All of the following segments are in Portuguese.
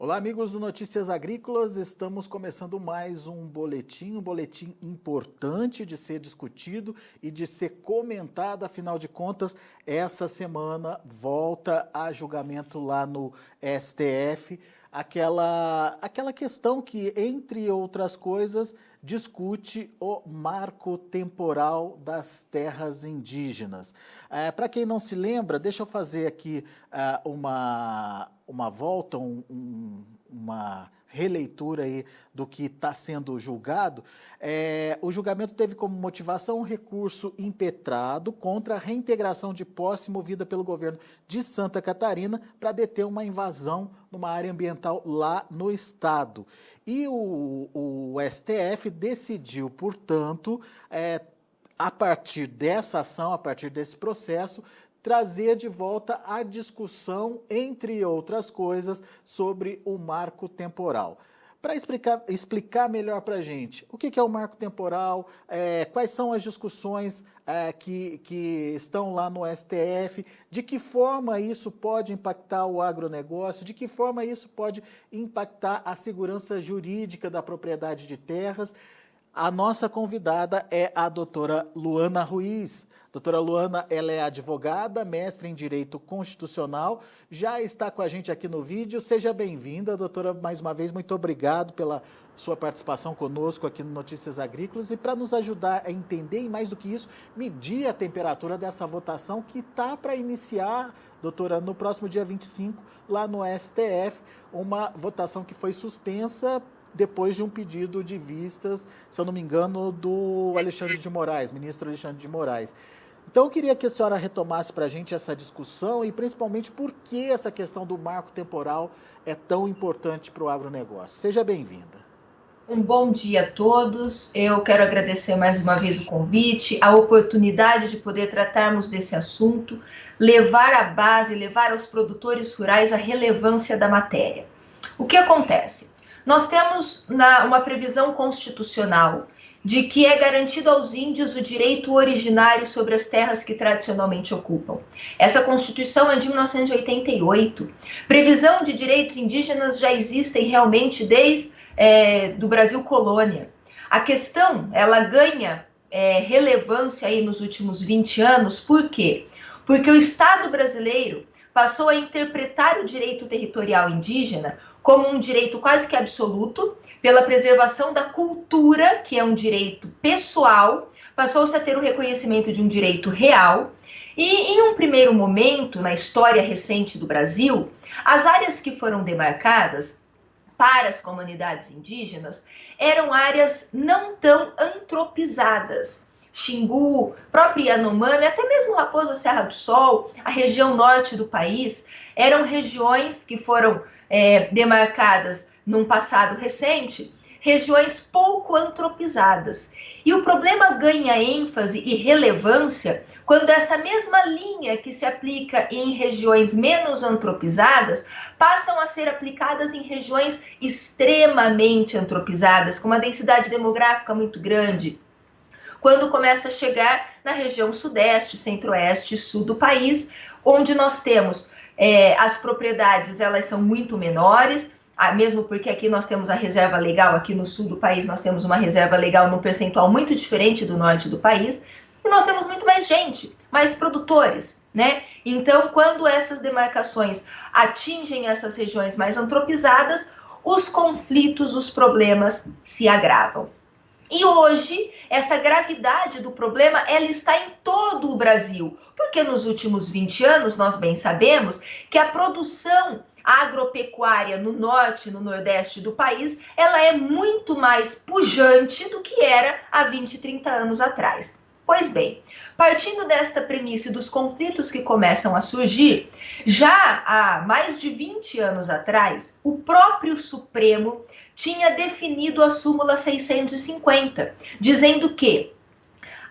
Olá, amigos do Notícias Agrícolas, estamos começando mais um boletim importante de ser discutido e de ser comentado, afinal de contas, essa semana volta a julgamento lá no STF, aquela questão que, entre outras coisas, discute o marco temporal das terras indígenas. Para quem não se lembra, deixa eu fazer aqui uma volta, uma releitura aí do que está sendo julgado. O julgamento teve como motivação um recurso impetrado contra a reintegração de posse movida pelo governo de Santa Catarina para deter uma invasão numa área ambiental lá no estado. E o STF decidiu, portanto, a partir dessa ação, a partir desse processo, trazer de volta a discussão, entre outras coisas, sobre o marco temporal. Para explicar melhor para a gente, o que é o marco temporal, quais são as discussões que estão lá no STF, de que forma isso pode impactar o agronegócio, de que forma isso pode impactar a segurança jurídica da propriedade de terras. A nossa convidada é a doutora Luana Ruiz. Doutora Luana, ela é advogada, mestre em Direito Constitucional, já está com a gente aqui no vídeo. Seja bem-vinda, doutora, mais uma vez, muito obrigado pela sua participação conosco aqui no Notícias Agrícolas e para nos ajudar a entender e, mais do que isso, medir a temperatura dessa votação que está para iniciar, doutora, no próximo dia 25, lá no STF, uma votação que foi suspensa depois de um pedido de vistas, se eu não me engano, do Alexandre de Moraes, ministro Alexandre de Moraes. Então, eu queria que a senhora retomasse para a gente essa discussão e, principalmente, por que essa questão do marco temporal é tão importante para o agronegócio. Seja bem-vinda. Um bom dia a todos. Eu quero agradecer mais uma vez o convite, a oportunidade de poder tratarmos desse assunto, levar à base, levar aos produtores rurais a relevância da matéria. O que acontece? Nós temos uma previsão constitucional de que é garantido aos índios o direito originário sobre as terras que tradicionalmente ocupam. Essa Constituição é de 1988. Previsão de direitos indígenas já existem realmente desde do Brasil colônia. A questão, ela ganha relevância aí nos últimos 20 anos. Por quê? Porque o Estado brasileiro passou a interpretar o direito territorial indígena como um direito quase que absoluto, pela preservação da cultura, que é um direito pessoal, passou-se a ter o reconhecimento de um direito real, e em um primeiro momento, na história recente do Brasil, as áreas que foram demarcadas para as comunidades indígenas eram áreas não tão antropizadas. Xingu, próprio Yanomami, até mesmo Raposa Serra do Sol, a região norte do país, eram regiões que foram demarcadas num passado recente, regiões pouco antropizadas. E o problema ganha ênfase e relevância quando essa mesma linha que se aplica em regiões menos antropizadas passam a ser aplicadas em regiões extremamente antropizadas, com uma densidade demográfica muito grande. Quando começa a chegar na região sudeste, centro-oeste e sul do país, onde nós temos as propriedades, elas são muito menores, mesmo porque aqui nós temos a reserva legal, aqui no sul do país nós temos uma reserva legal num percentual muito diferente do norte do país, e nós temos muito mais gente, mais produtores, né? Então, quando essas demarcações atingem essas regiões mais antropizadas, os conflitos, os problemas se agravam. E hoje, essa gravidade do problema, ela está em todo o Brasil, porque nos últimos 20 anos, nós bem sabemos que a produção agropecuária no norte e no nordeste do país, ela é muito mais pujante do que era há 20, 30 anos atrás. Pois bem, partindo desta premissa e dos conflitos que começam a surgir, já há mais de 20 anos atrás, o próprio Supremo tinha definido a súmula 650, dizendo que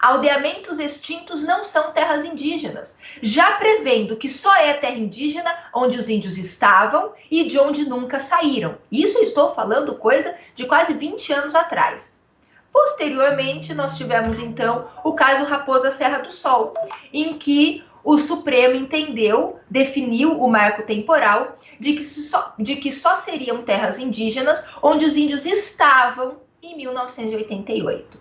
aldeamentos extintos não são terras indígenas, já prevendo que só é terra indígena onde os índios estavam e de onde nunca saíram. Isso eu estou falando coisa de quase 20 anos atrás. Posteriormente, nós tivemos então o caso Raposa Serra do Sol, em que o Supremo entendeu, definiu o marco temporal de que só seriam terras indígenas onde os índios estavam em 1988.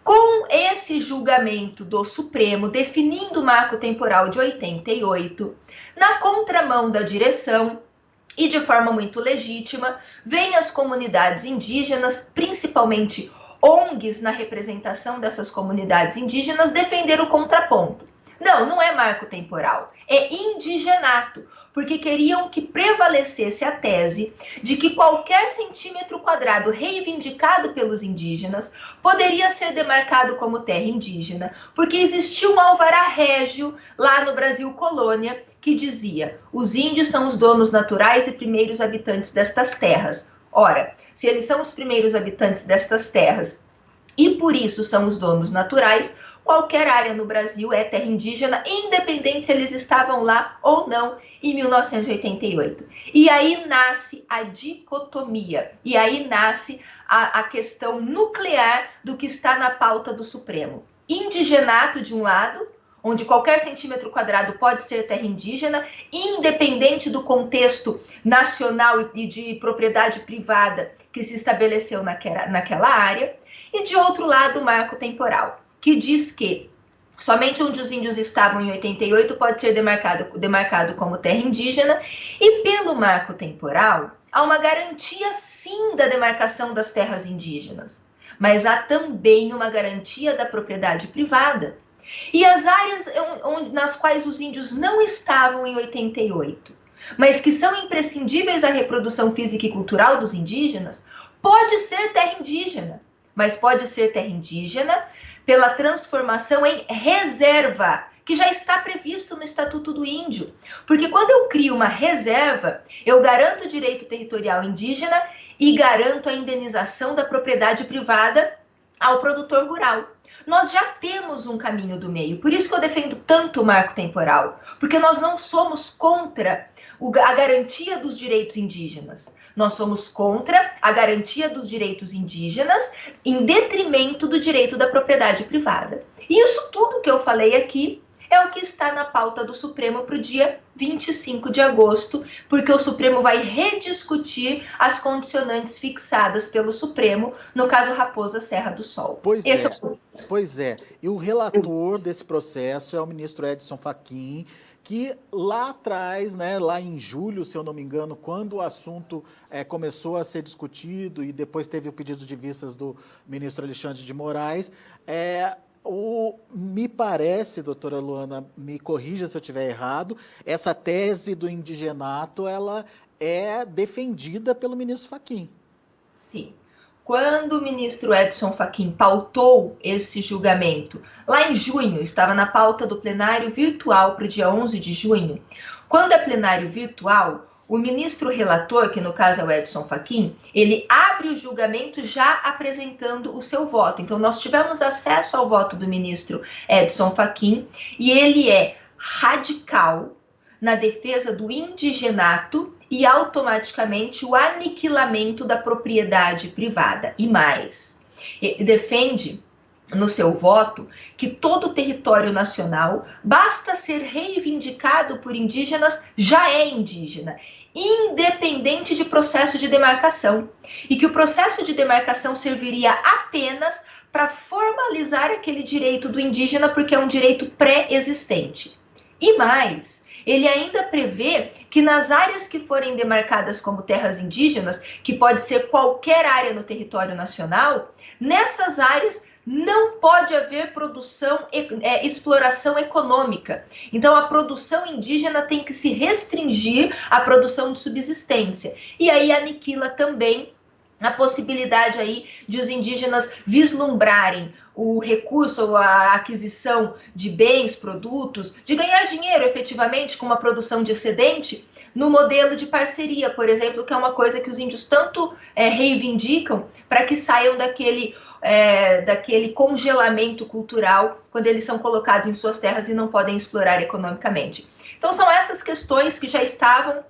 Com esse julgamento do Supremo definindo o marco temporal de 88, na contramão da direção e de forma muito legítima, vêm as comunidades indígenas, principalmente ONGs na representação dessas comunidades indígenas, defender o contraponto. Não é marco temporal, é indigenato, porque queriam que prevalecesse a tese de que qualquer centímetro quadrado reivindicado pelos indígenas poderia ser demarcado como terra indígena, porque existia um alvará régio lá no Brasil colônia que dizia: os índios são os donos naturais e primeiros habitantes destas terras. Ora, se eles são os primeiros habitantes destas terras e por isso são os donos naturais, qualquer área no Brasil é terra indígena, independente se eles estavam lá ou não em 1988. E aí nasce a dicotomia, e aí nasce a questão nuclear do que está na pauta do Supremo. Indigenato de um lado, onde qualquer centímetro quadrado pode ser terra indígena, independente do contexto nacional e de propriedade privada que se estabeleceu naquela área, e de outro lado o marco temporal, que diz que somente onde os índios estavam em 88 pode ser demarcado como terra indígena, e pelo marco temporal há uma garantia sim da demarcação das terras indígenas, mas há também uma garantia da propriedade privada. E as áreas nas quais os índios não estavam em 88, mas que são imprescindíveis à reprodução física e cultural dos indígenas, pode ser terra indígena, mas pode ser terra indígena pela transformação em reserva, que já está previsto no Estatuto do Índio. Porque quando eu crio uma reserva, eu garanto o direito territorial indígena e garanto a indenização da propriedade privada ao produtor rural. Nós já temos um caminho do meio, por isso que eu defendo tanto o marco temporal, porque nós não somos contra a garantia dos direitos indígenas. Nós somos contra a garantia dos direitos indígenas em detrimento do direito da propriedade privada. E isso tudo que eu falei aqui é o que está na pauta do Supremo para o dia 25 de agosto, porque o Supremo vai rediscutir as condicionantes fixadas pelo Supremo, no caso Raposa Serra do Sol. Pois é. E o relator desse processo é o ministro Edson Fachin, que lá atrás, né, lá em julho, se eu não me engano, quando o assunto começou a ser discutido e depois teve o pedido de vistas do ministro Alexandre de Moraes, me parece, doutora Luana, me corrija se eu estiver errado, essa tese do indigenato, ela é defendida pelo ministro Fachin. Sim. Quando o ministro Edson Fachin pautou esse julgamento, lá em junho, estava na pauta do plenário virtual para o dia 11 de junho, quando é plenário virtual, o ministro relator, que no caso é o Edson Fachin, ele abre o julgamento já apresentando o seu voto. Então, nós tivemos acesso ao voto do ministro Edson Fachin e ele é radical na defesa do indigenato e automaticamente o aniquilamento da propriedade privada. E mais, ele defende no seu voto que todo o território nacional, basta ser reivindicado por indígenas, já é indígena, independente de processo de demarcação, e que o processo de demarcação serviria apenas para formalizar aquele direito do indígena, porque é um direito pré-existente. E mais, ele ainda prevê que nas áreas que forem demarcadas como terras indígenas, que pode ser qualquer área no território nacional, nessas áreas não pode haver exploração econômica. Então, a produção indígena tem que se restringir à produção de subsistência. E aí aniquila também a possibilidade aí de os indígenas vislumbrarem o recurso, a aquisição de bens, produtos, de ganhar dinheiro efetivamente com uma produção de excedente no modelo de parceria, por exemplo, que é uma coisa que os índios tanto reivindicam para que saiam daquele congelamento cultural quando eles são colocados em suas terras e não podem explorar economicamente. Então, são essas questões que já estavam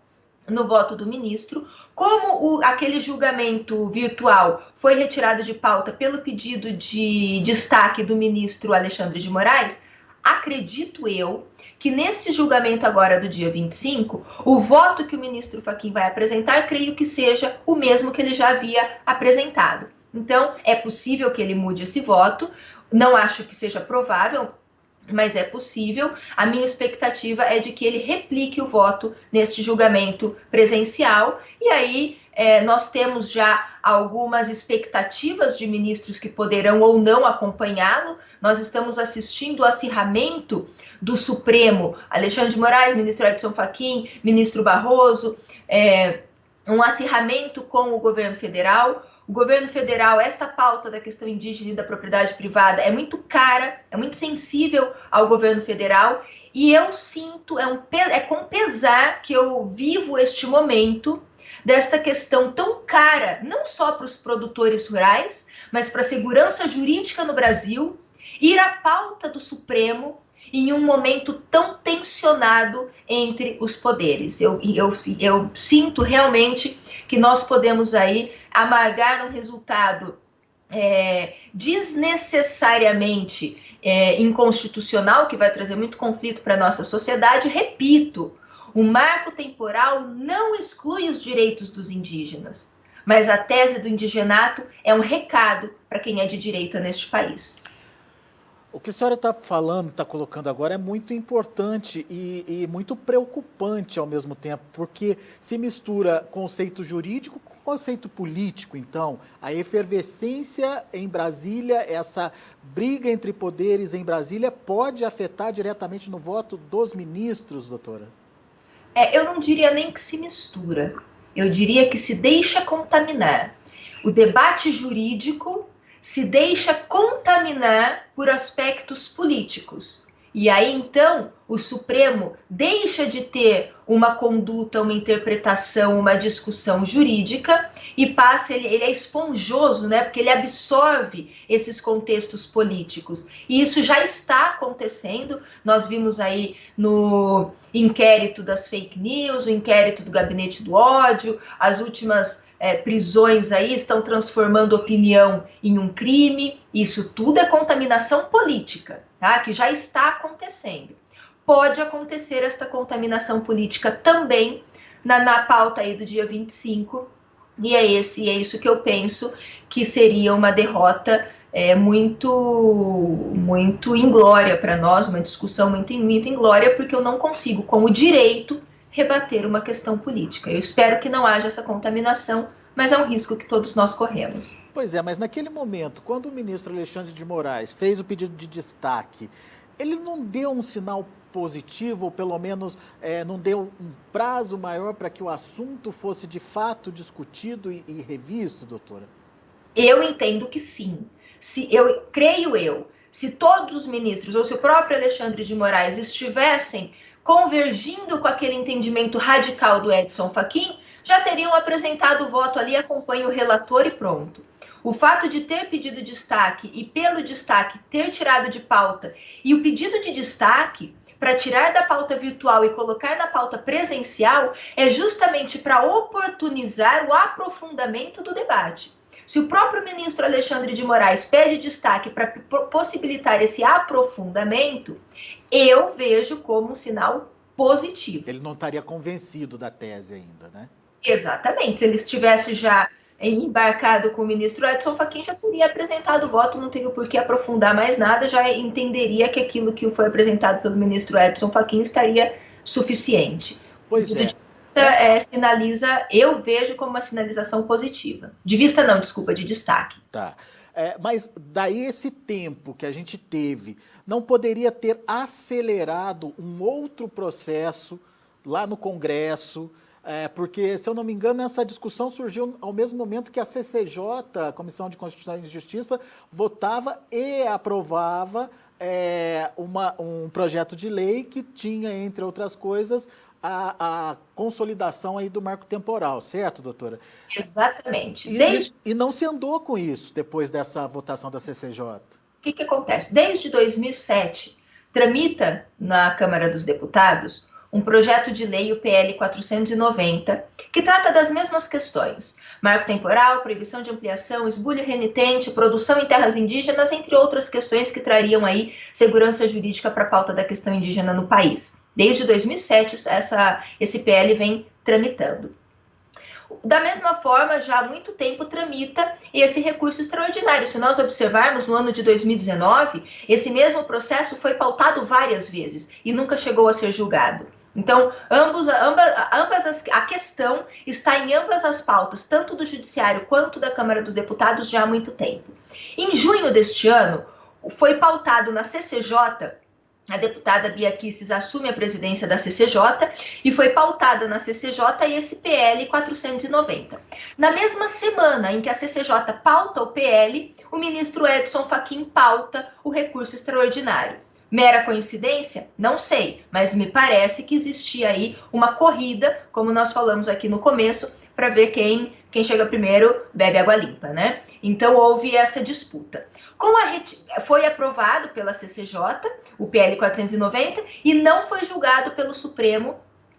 no voto do ministro. Como aquele julgamento virtual foi retirado de pauta pelo pedido de destaque do ministro Alexandre de Moraes, acredito eu que nesse julgamento agora do dia 25, o voto que o ministro Fachin vai apresentar, creio que seja o mesmo que ele já havia apresentado. Então, é possível que ele mude esse voto, não acho que seja provável, mas é possível. A minha expectativa é de que ele replique o voto neste julgamento presencial, e aí nós temos já algumas expectativas de ministros que poderão ou não acompanhá-lo. Nós estamos assistindo o acirramento do Supremo, Alexandre de Moraes, ministro Edson Fachin, ministro Barroso, um acirramento com o governo federal. O governo federal, esta pauta da questão indígena e da propriedade privada é muito cara, é muito sensível ao governo federal, e eu sinto, é com pesar que eu vivo este momento desta questão tão cara, não só para os produtores rurais, mas para a segurança jurídica no Brasil, ir à pauta do Supremo em um momento tão tensionado entre os poderes. Eu sinto realmente que nós podemos aí amargar um resultado desnecessariamente inconstitucional, que vai trazer muito conflito para a nossa sociedade. Repito, o marco temporal não exclui os direitos dos indígenas, mas a tese do indigenato é um recado para quem é de direita neste país. O que a senhora está falando, está colocando agora é muito importante e muito preocupante ao mesmo tempo, porque se mistura conceito jurídico com conceito político. Então, a efervescência em Brasília, essa briga entre poderes em Brasília, pode afetar diretamente no voto dos ministros, doutora? Eu não diria nem que se mistura, eu diria que se deixa contaminar. O debate jurídico se deixa contaminar por aspectos políticos. E aí, então, o Supremo deixa de ter uma conduta, uma interpretação, uma discussão jurídica e passa, ele é esponjoso, né? Porque ele absorve esses contextos políticos. E isso já está acontecendo. Nós vimos aí no inquérito das fake news, o inquérito do gabinete do ódio, as últimas prisões aí estão transformando opinião em um crime. Isso tudo é contaminação política, tá? Que já está acontecendo. Pode acontecer esta contaminação política também na pauta aí do dia 25, e é isso que eu penso que seria uma derrota muito inglória para nós, uma discussão muito inglória, porque eu não consigo, com o direito, rebater uma questão política. Eu espero que não haja essa contaminação, mas é um risco que todos nós corremos. Pois é, mas naquele momento, quando o ministro Alexandre de Moraes fez o pedido de destaque, ele não deu um sinal positivo, ou pelo menos não deu um prazo maior para que o assunto fosse de fato discutido e revisto, doutora? Eu entendo que sim. Creio se todos os ministros, ou se o próprio Alexandre de Moraes estivessem convergindo com aquele entendimento radical do Edson Fachin, já teriam apresentado o voto ali, acompanha o relator e pronto. O fato de ter pedido destaque e pelo destaque ter tirado de pauta, e o pedido de destaque para tirar da pauta virtual e colocar na pauta presencial é justamente para oportunizar o aprofundamento do debate. Se o próprio ministro Alexandre de Moraes pede destaque para possibilitar esse aprofundamento, eu vejo como um sinal positivo. Ele não estaria convencido da tese ainda, né? Exatamente. Se ele estivesse já embarcado com o ministro Edson Fachin, já teria apresentado o voto, não teria por que aprofundar mais nada, já entenderia que aquilo que foi apresentado pelo ministro Edson Fachin estaria suficiente. Pois é. Sinaliza, eu vejo como uma sinalização positiva. De vista não, desculpa, de destaque. Tá. Mas daí esse tempo que a gente teve, não poderia ter acelerado um outro processo lá no Congresso? Porque, se eu não me engano, essa discussão surgiu ao mesmo momento que a CCJ, a Comissão de Constituição e Justiça, votava e aprovava um projeto de lei que tinha, entre outras coisas, a consolidação aí do marco temporal, certo, doutora? Exatamente. E não se andou com isso depois dessa votação da CCJ? O que acontece? Desde 2007, tramita na Câmara dos Deputados um projeto de lei, o PL 490, que trata das mesmas questões. Marco temporal, proibição de ampliação, esbulho renitente, produção em terras indígenas, entre outras questões que trariam aí segurança jurídica para a pauta da questão indígena no país. Desde 2007, esse PL vem tramitando. Da mesma forma, já há muito tempo tramita esse recurso extraordinário. Se nós observarmos, no ano de 2019, esse mesmo processo foi pautado várias vezes e nunca chegou a ser julgado. Então, a questão está em ambas as pautas, tanto do Judiciário quanto da Câmara dos Deputados, já há muito tempo. Em junho deste ano, foi pautado na CCJ, a deputada Bia Kicis assume a presidência da CCJ, e foi pautada na CCJ esse PL 490. Na mesma semana em que a CCJ pauta o PL, o ministro Edson Fachin pauta o recurso extraordinário. Mera coincidência? Não sei, mas me parece que existia aí uma corrida, como nós falamos aqui no começo, para ver quem chega primeiro bebe água limpa, né? Então houve essa disputa. Foi aprovado pela CCJ, o PL 490, e não foi julgado pelo Supremo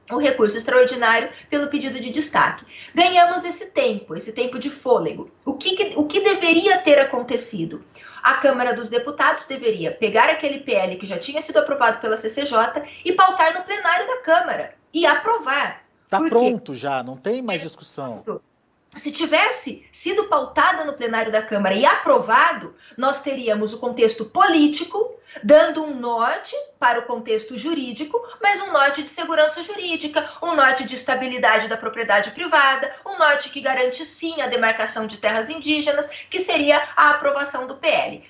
o recurso extraordinário pelo pedido de destaque. Ganhamos esse tempo de fôlego. O que deveria ter acontecido? A Câmara dos Deputados deveria pegar aquele PL que já tinha sido aprovado pela CCJ e pautar no plenário da Câmara e aprovar. Está pronto já, não tem mais discussão. Se tivesse sido pautado no plenário da Câmara e aprovado, nós teríamos o contexto político, dando um norte para o contexto jurídico, mas um norte de segurança jurídica, um norte de estabilidade da propriedade privada, um norte que garante sim a demarcação de terras indígenas, que seria a aprovação do PL.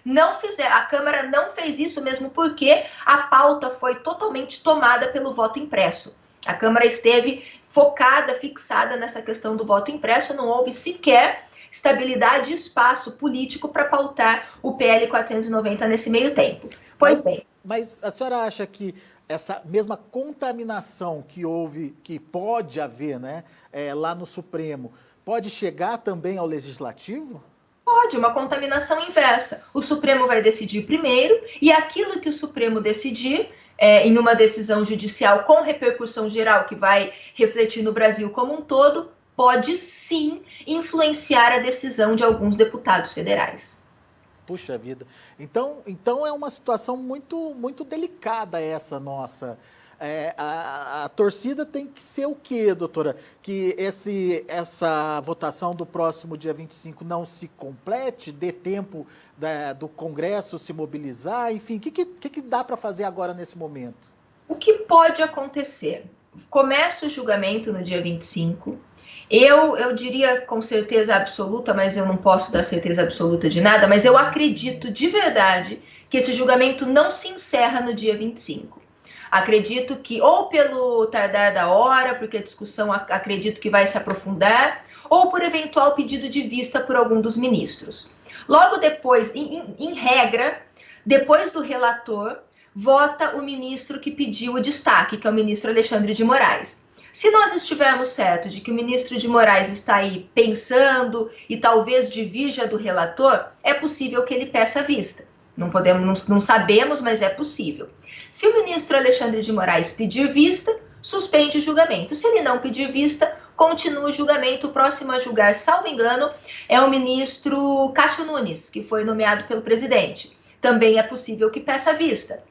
A Câmara não fez isso, mesmo porque a pauta foi totalmente tomada pelo voto impresso. A Câmara esteve focada, fixada nessa questão do voto impresso, não houve sequer estabilidade e espaço político para pautar o PL 490 nesse meio tempo. Pois bem. Mas a senhora acha que essa mesma contaminação que houve, que pode haver, né, lá no Supremo, pode chegar também ao Legislativo? Pode, uma contaminação inversa. O Supremo vai decidir primeiro, e aquilo que o Supremo decidir, em uma decisão judicial com repercussão geral, que vai refletir no Brasil como um todo, pode sim influenciar a decisão de alguns deputados federais. Puxa vida. Então é uma situação muito, muito delicada essa nossa. A torcida tem que ser o quê, doutora? Que essa votação do próximo dia 25 não se complete, dê tempo do Congresso se mobilizar, enfim, o que dá para fazer agora nesse momento? O que pode acontecer? Começa o julgamento no dia 25. Eu diria com certeza absoluta, mas eu não posso dar certeza absoluta de nada, mas eu acredito de verdade que esse julgamento não se encerra no dia 25. Acredito que, ou pelo tardar da hora, porque a discussão acredito que vai se aprofundar, ou por eventual pedido de vista por algum dos ministros. Logo depois, em regra, depois do relator, vota o ministro que pediu o destaque, que é o ministro Alexandre de Moraes. Se nós estivermos certos de que o ministro de Moraes está aí pensando e talvez divirja do relator, é possível que ele peça vista. Não sabemos, mas é possível. Se o ministro Alexandre de Moraes pedir vista, suspende o julgamento. Se ele não pedir vista, continua o julgamento. O próximo a julgar, salvo engano, é o ministro Cássio Nunes, que foi nomeado pelo presidente. Também é possível que peça vista.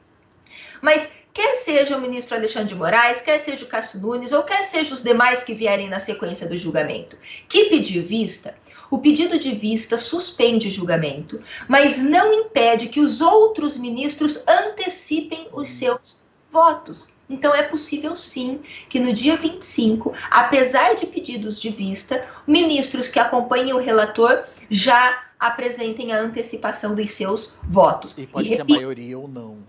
Mas quer seja o ministro Alexandre de Moraes, quer seja o Cássio Nunes, ou quer seja os demais que vierem na sequência do julgamento, que pedir vista, o pedido de vista suspende o julgamento, mas não impede que os outros ministros antecipem os seus votos. Então é possível sim que no dia 25, apesar de pedidos de vista, ministros que acompanhem o relator já apresentem a antecipação dos seus votos. E pode ter maioria ou não.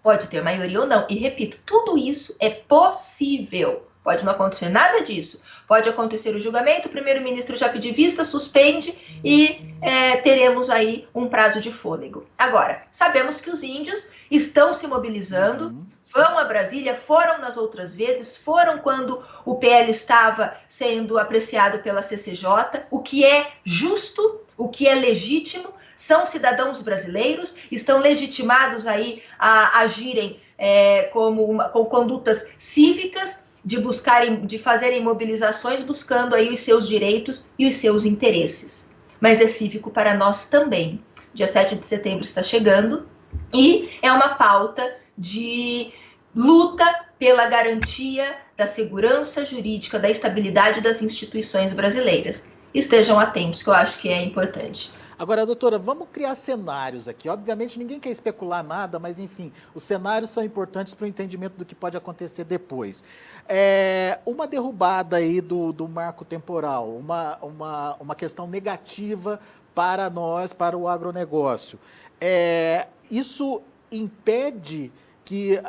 Pode ter maioria ou não. E repito, tudo isso é possível. Pode não acontecer nada disso. Pode acontecer o julgamento, o primeiro-ministro já pedir vista, suspende e teremos aí um prazo de fôlego. Agora, sabemos que os índios estão se mobilizando, vão a Brasília, foram nas outras vezes, foram quando o PL estava sendo apreciado pela CCJ, o que é justo, o que é legítimo. São cidadãos brasileiros, estão legitimados aí a agirem com condutas cívicas, de fazerem mobilizações buscando aí os seus direitos e os seus interesses. Mas é cívico para nós também. Dia 7 de setembro está chegando e é uma pauta de luta pela garantia da segurança jurídica, da estabilidade das instituições brasileiras. Estejam atentos, que eu acho que é importante. Agora, doutora, vamos criar cenários aqui. Obviamente, ninguém quer especular nada, mas, enfim, os cenários são importantes para o entendimento do que pode acontecer depois. Uma derrubada aí do marco temporal, uma questão negativa para nós, para o agronegócio. Isso impede que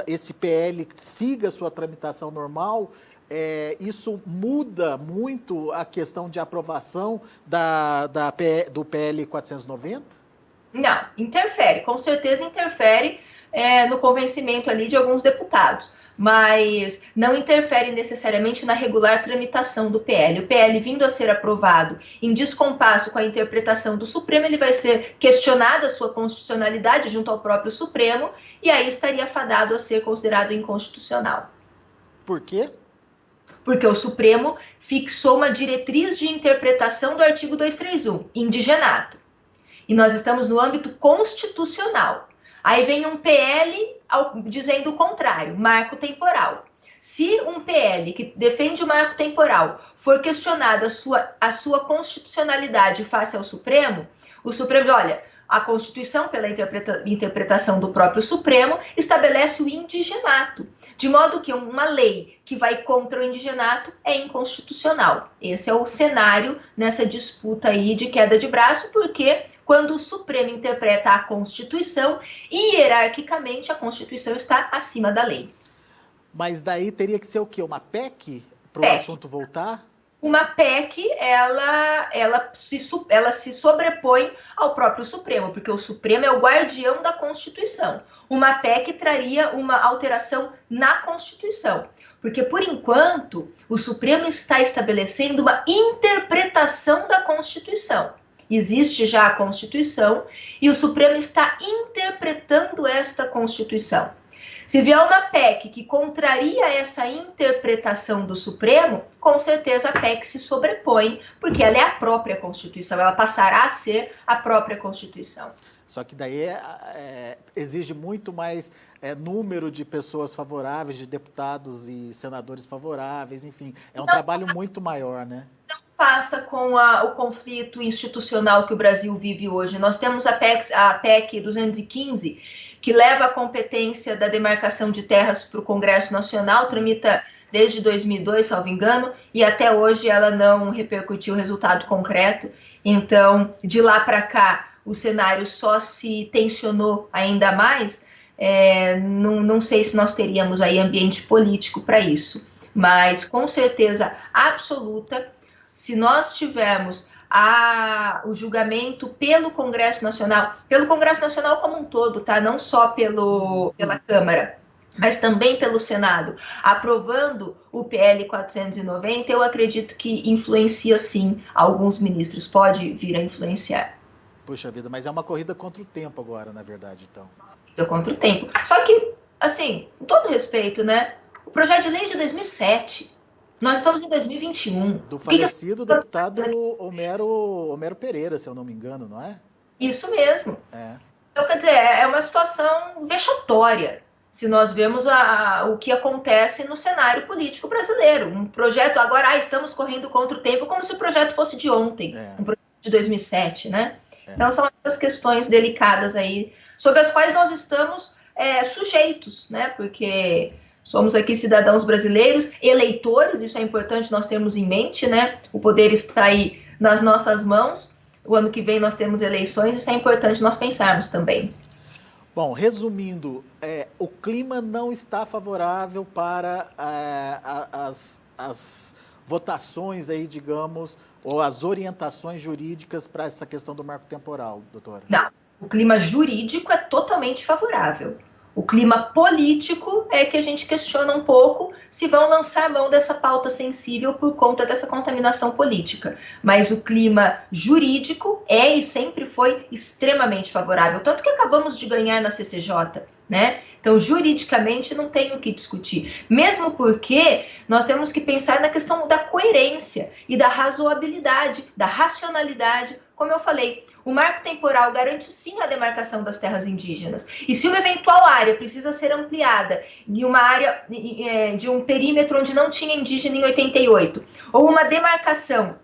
esse PL siga sua tramitação normal? Isso muda muito a questão de aprovação do PL 490? Não, interfere, com certeza interfere no convencimento ali de alguns deputados, mas não interfere necessariamente na regular tramitação do PL. O PL vindo a ser aprovado em descompasso com a interpretação do Supremo, ele vai ser questionada a sua constitucionalidade junto ao próprio Supremo, e aí estaria fadado a ser considerado inconstitucional. Por quê? Porque o Supremo fixou uma diretriz de interpretação do artigo 231, indigenato. E nós estamos no âmbito constitucional. Aí vem um PL dizendo o contrário, marco temporal. Se um PL que defende o marco temporal for questionado a sua constitucionalidade face ao Supremo, o Supremo diz, olha, a Constituição, pela interpretação do próprio Supremo, estabelece o indigenato, de modo que uma lei que vai contra o indigenato é inconstitucional. Esse é o cenário nessa disputa aí de queda de braço, porque quando o Supremo interpreta a Constituição, hierarquicamente a Constituição está acima da lei. Mas daí teria que ser o quê? Uma PEC para o assunto voltar? Uma PEC, ela se sobrepõe ao próprio Supremo, porque o Supremo é o guardião da Constituição. Uma PEC traria uma alteração na Constituição, porque, por enquanto, o Supremo está estabelecendo uma interpretação da Constituição. Existe já a Constituição e o Supremo está interpretando esta Constituição. Se vier uma PEC que contraria essa interpretação do Supremo, com certeza a PEC se sobrepõe, porque ela é a própria Constituição, ela passará a ser a própria Constituição. Só que daí exige muito mais número de pessoas favoráveis, de deputados e senadores favoráveis, enfim, é um trabalho muito maior, né? Não passa com o conflito institucional que o Brasil vive hoje. Nós temos a PEC 215, que leva a competência da demarcação de terras para o Congresso Nacional, tramita desde 2002, salvo engano, e até hoje ela não repercutiu resultado concreto. Então, de lá para cá, o cenário só se tensionou ainda mais. Não sei se nós teríamos aí ambiente político para isso, mas com certeza absoluta, se nós tivermos o julgamento pelo Congresso Nacional como um todo, tá? Não só pela Câmara, mas também pelo Senado, aprovando o PL 490, eu acredito que influencia sim alguns ministros, pode vir a influenciar. Puxa vida, mas é uma corrida contra o tempo agora, na verdade, então. Contra o tempo. Só que, assim, com todo respeito, né? O projeto de lei é de 2007. Nós estamos em 2021. Do falecido deputado Homero Pereira, se eu não me engano, não é? Isso mesmo. Então, quer dizer, é uma situação vexatória, se nós vemos o que acontece no cenário político brasileiro. Um projeto, agora, estamos correndo contra o tempo, como se o projeto fosse de ontem, um projeto de 2007, né? Então, são essas questões delicadas aí, sobre as quais nós estamos sujeitos, né? Porque somos aqui cidadãos brasileiros, eleitores, isso é importante nós termos em mente, né? O poder está aí nas nossas mãos. O ano que vem nós temos eleições, isso é importante nós pensarmos também. Bom, resumindo, o clima não está favorável para as votações aí, digamos, ou as orientações jurídicas para essa questão do marco temporal, doutora? Não, o clima jurídico é totalmente favorável. O clima político é que a gente questiona um pouco se vão lançar mão dessa pauta sensível por conta dessa contaminação política. Mas o clima jurídico é e sempre foi extremamente favorável. Tanto que acabamos de ganhar na CCJ, né? Então, juridicamente, não tem o que discutir. Mesmo porque nós temos que pensar na questão da coerência e da razoabilidade, da racionalidade. Como eu falei, o marco temporal garante sim a demarcação das terras indígenas. E se uma eventual área precisa ser ampliada de uma área, de um perímetro onde não tinha indígena em 88, ou uma demarcação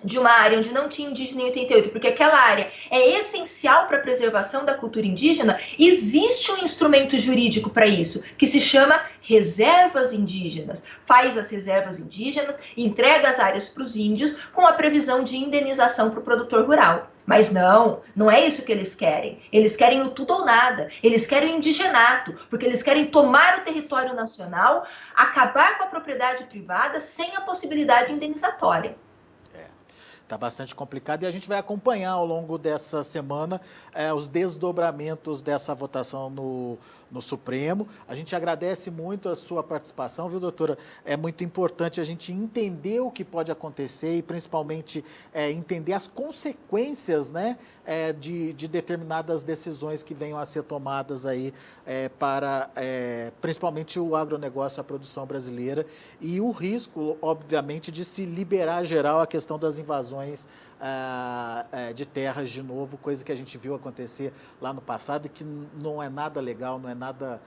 de uma área onde não tinha indígena em 88, porque aquela área é essencial para a preservação da cultura indígena, existe um instrumento jurídico para isso, que se chama reservas indígenas. Faz as reservas indígenas, entrega as áreas para os índios, com a previsão de indenização para o produtor rural. Mas não é isso que eles querem. Eles querem o tudo ou nada. Eles querem o indigenato, porque eles querem tomar o território nacional, acabar com a propriedade privada sem a possibilidade indenizatória. Está bastante complicado e a gente vai acompanhar ao longo dessa semana os desdobramentos dessa votação no Supremo. A gente agradece muito a sua participação, viu, doutora? É muito importante a gente entender o que pode acontecer e principalmente entender as consequências, né, de determinadas decisões que venham a ser tomadas aí para principalmente o agronegócio, a produção brasileira e o risco, obviamente, de se liberar geral a questão das invasões de terras de novo, coisa que a gente viu acontecer lá no passado e que não é nada legal, não é nada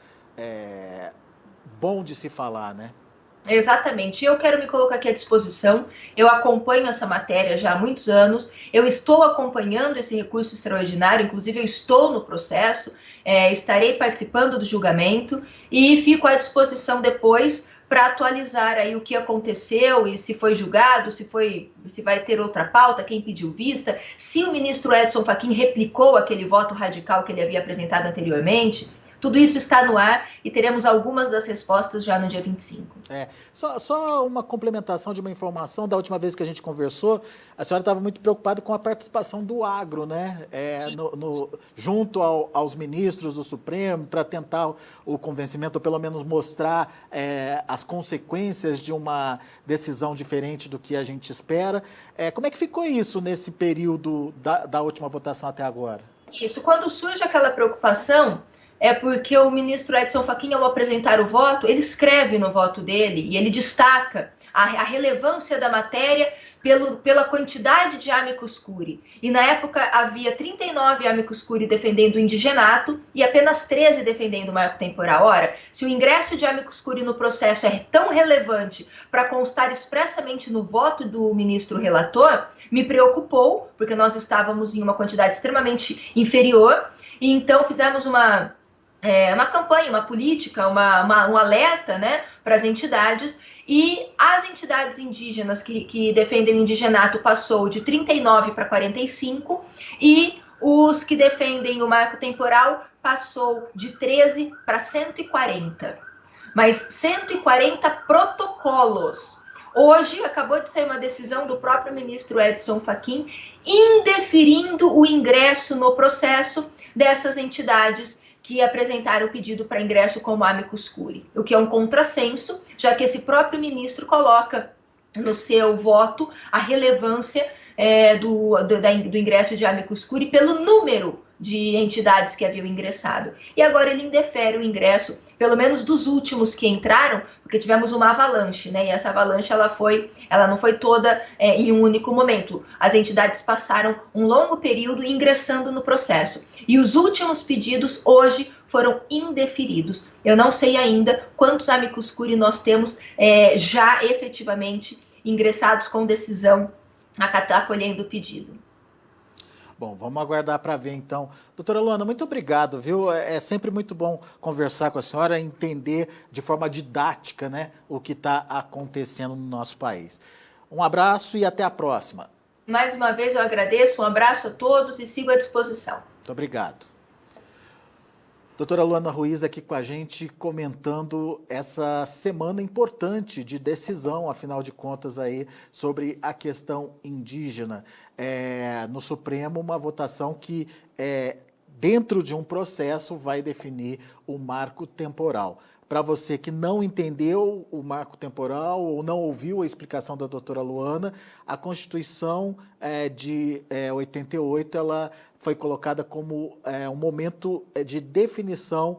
bom de se falar, né? Exatamente. Eu quero me colocar aqui à disposição. Eu acompanho essa matéria já há muitos anos. Eu estou acompanhando esse recurso extraordinário, inclusive eu estou no processo, estarei participando do julgamento e fico à disposição depois para atualizar aí o que aconteceu e se foi julgado, se vai ter outra pauta, quem pediu vista, se o ministro Edson Fachin replicou aquele voto radical que ele havia apresentado anteriormente. Tudo isso está no ar e teremos algumas das respostas já no dia 25. Só uma complementação de uma informação. Da última vez que a gente conversou, a senhora estava muito preocupada com a participação do agro, né? Junto aos ministros do Supremo, para tentar o convencimento, ou pelo menos mostrar as consequências de uma decisão diferente do que a gente espera. Como é que ficou isso nesse período da última votação até agora? Isso, quando surge aquela preocupação, é porque o ministro Edson Fachin, ao apresentar o voto, ele escreve no voto dele e ele destaca a relevância da matéria pela quantidade de amicus curiae. E na época havia 39 amicus curiae defendendo o indigenato e apenas 13 defendendo o marco temporal. Ora, se o ingresso de amicus curiae no processo é tão relevante para constar expressamente no voto do ministro relator, me preocupou, porque nós estávamos em uma quantidade extremamente inferior, e então fizemos uma campanha, uma política, um alerta, né, para as entidades, e as entidades indígenas que defendem o indigenato passou de 39 para 45, e os que defendem o marco temporal passou de 13 para 140. Mas 140 protocolos. Hoje acabou de sair uma decisão do próprio ministro Edson Fachin indeferindo o ingresso no processo dessas entidades que apresentaram o pedido para ingresso como amicus curiae, o que é um contrassenso, já que esse próprio ministro coloca no seu voto a relevância do ingresso de amicus curiae pelo número de entidades que haviam ingressado. E agora ele indefere o ingresso, pelo menos dos últimos que entraram, porque tivemos uma avalanche, né? E essa avalanche ela não foi toda em um único momento. As entidades passaram um longo período ingressando no processo. E os últimos pedidos hoje foram indeferidos. Eu não sei ainda quantos amicus curiae nós temos já efetivamente ingressados com decisão acolhendo o pedido. Bom, vamos aguardar para ver então. Doutora Luana, muito obrigado, viu? É sempre muito bom conversar com a senhora, entender de forma didática, né, o que está acontecendo no nosso país. Um abraço e até a próxima. Mais uma vez eu agradeço, um abraço a todos e sigo à disposição. Muito obrigado. Doutora Luana Ruiz aqui com a gente comentando essa semana importante de decisão, afinal de contas, aí, sobre a questão indígena. No Supremo, uma votação que, dentro de um processo, vai definir o marco temporal. Para você que não entendeu o marco temporal ou não ouviu a explicação da doutora Luana, a Constituição de 88 ela foi colocada como um momento de definição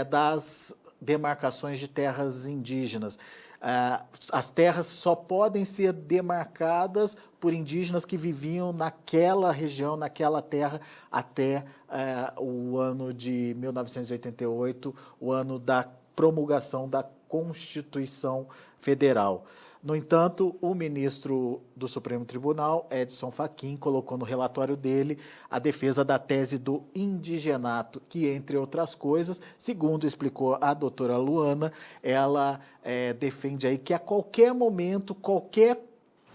das demarcações de terras indígenas. As terras só podem ser demarcadas por indígenas que viviam naquela região, naquela terra, até o ano de 1988, o ano da promulgação da Constituição Federal. No entanto, o ministro do Supremo Tribunal, Edson Fachin, colocou no relatório dele a defesa da tese do indigenato, que, entre outras coisas, segundo explicou a doutora Luana, ela defende aí que a qualquer momento, qualquer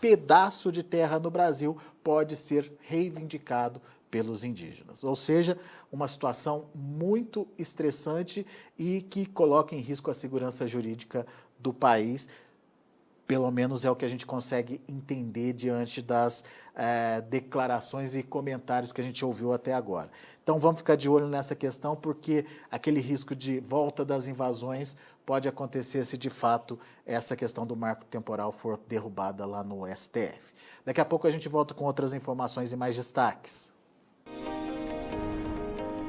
pedaço de terra no Brasil pode ser reivindicado pelos indígenas. Ou seja, uma situação muito estressante e que coloca em risco a segurança jurídica do país. Pelo menos é o que a gente consegue entender diante das declarações e comentários que a gente ouviu até agora. Então vamos ficar de olho nessa questão, porque aquele risco de volta das invasões pode acontecer se de fato essa questão do marco temporal for derrubada lá no STF. Daqui a pouco a gente volta com outras informações e mais destaques.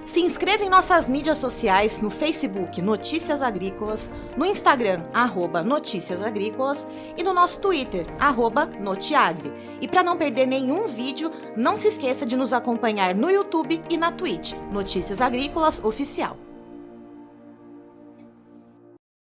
Se inscreva em nossas mídias sociais, no Facebook Notícias Agrícolas, no Instagram @Notícias Agrícolas e no nosso Twitter @Notiagre. E para não perder nenhum vídeo, não se esqueça de nos acompanhar no YouTube e na Twitch, Notícias Agrícolas Oficial.